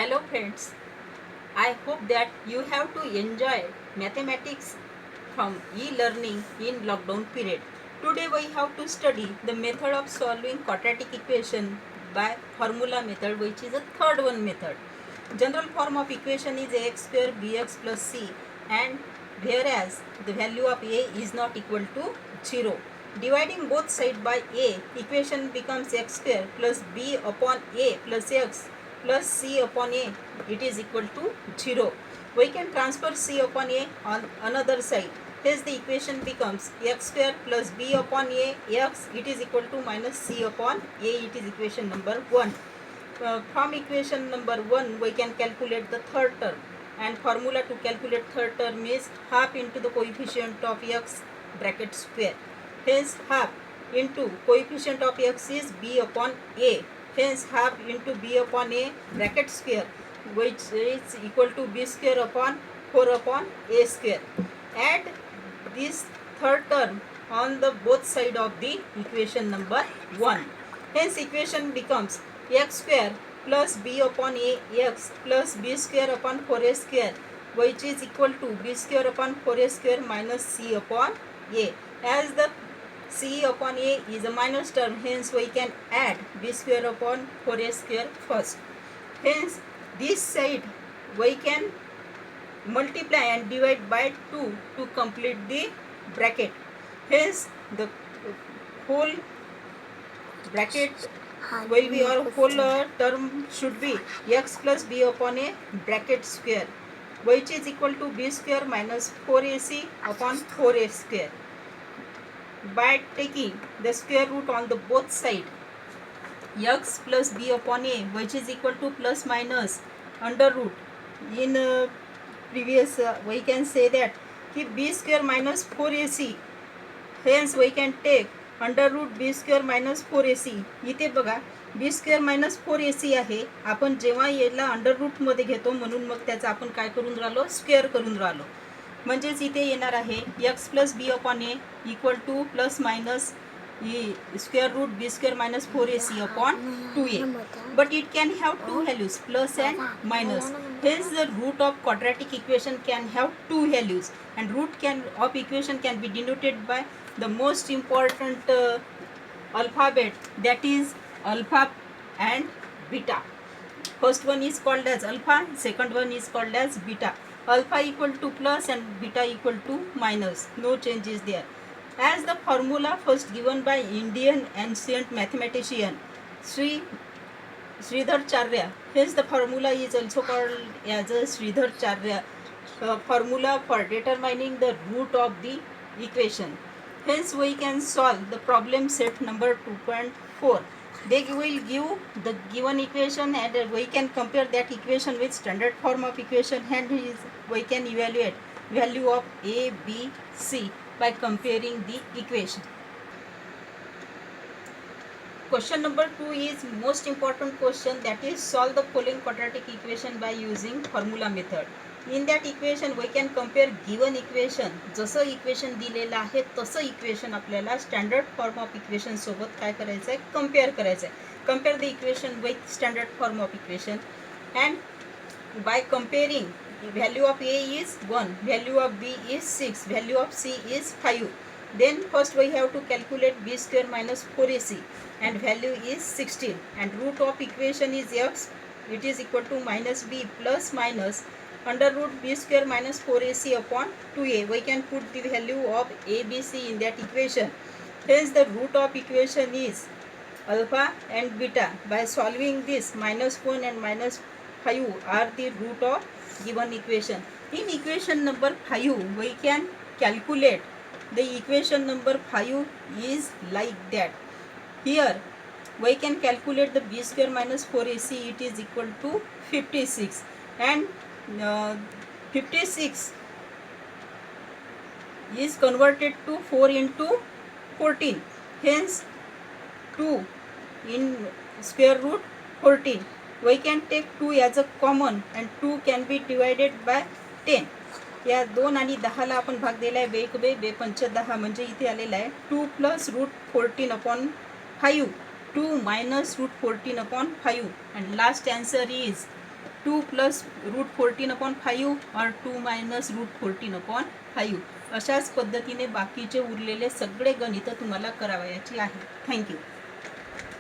Hello friends, I hope that you have to enjoy mathematics from e-learning in lockdown period. Today we have to study the method of solving quadratic equation by formula method, which is a third one method. General form of equation is ax square bx plus c, and whereas the value of a is not equal to 0. Dividing both sides by a, equation becomes x square plus b upon a plus x plus c upon a, it is equal to 0. We can transfer c upon a on another side. Hence the equation becomes x square plus b upon a x, it is equal to minus c upon a, it is equation number 1. From equation number 1 we can calculate the third term, and formula to calculate third term is half into the coefficient of x bracket square. Hence half into coefficient of x is b upon a. Hence half into b upon a bracket square, which is equal to b square upon 4 upon a square. Add this third term on the both side of the equation number 1. Hence equation becomes x square plus b upon a x plus b square upon 4a square, which is equal to b square upon 4a square minus c upon a. As the c upon a is a minus term, hence we can add b square upon 4a square first. Hence this side we can multiply and divide by 2 to complete the bracket. Hence the whole bracket will be, or whole term should be x plus b upon a bracket square, which is equal to b square minus 4ac upon 4a square. By taking the square root on the both side, x plus b upon a, which is equal to plus minus under root. In previous we can say that if b square minus 4ac, hence we can take under root b square minus 4ac. इथे बघा B square minus 4ac आहे. आपण जेव्हा याला under रूटमध्ये घेतो म्हणून मग त्याचा आपण काय करून राहिलो, स्क्वेअर करून राहिलो. म्हणजेच इथे येणार आहे x plus b upon a equal to plus minus square root b square minus 4ac upon 2a. But it can have two values, plus and minus. Hence the root of quadratic equation can have two values, and root of equation can be denoted by the most important alphabet, that is alpha and beta. First one is called as alpha, second one is called as beta. Alpha equal to plus and beta equal to minus. No changes there. As the formula first given by Indian ancient mathematician Sridharacharya, hence the formula is also called as a Sridharacharya formula for determining the root of the equation. Hence we can solve the problem set number 2.4. They will give the given equation, and we can compare that equation with standard form of equation, and we can evaluate value of a, b, c by comparing the equation. Question number 2 is most important question, that is solve the following quadratic equation by using formula method. In that equation we can compare given equation, जसं equation दिलेलं आहे तसं equation आपल्याला standard form of equation सोबत काय करायचं आहे, compare करायचं आहे. Compare the equation with standard form of equation, and by comparing value of a is 1, value of b is 6, value of c is 5. Then first we have to calculate b square minus 4ac, and value is 16, and root of equation is x, it is equal to minus b plus minus under root b square minus 4ac upon 2a. We can put the value of a, b, c in that equation. Hence the root of equation is alpha and beta. By solving this, minus 1 and minus 5 are the root of given equation. In equation number 5 we can calculate the equation number 5 is like that. Here we can calculate the b square minus 4ac, it is equal to 56, and 56 is converted to 4 into 14. Hence 2 in square root 14. We can take 2 as a common, and 2 can be divided by 10. या 2 आणि 10ला आपण भाग दिला आहे, 2 बे 2 पंच 10, म्हणजे इथे आलेला आहे 2 plus root 14 upon 5, 2 minus root 14 upon 5, and last answer is 2 plus √14/5 और 2 मायनस √14/5 अशाच पद्धतीने बाकीचे उरलेले सगळे गणितं तुम्हाला करावयाची आहे. थँक्यू.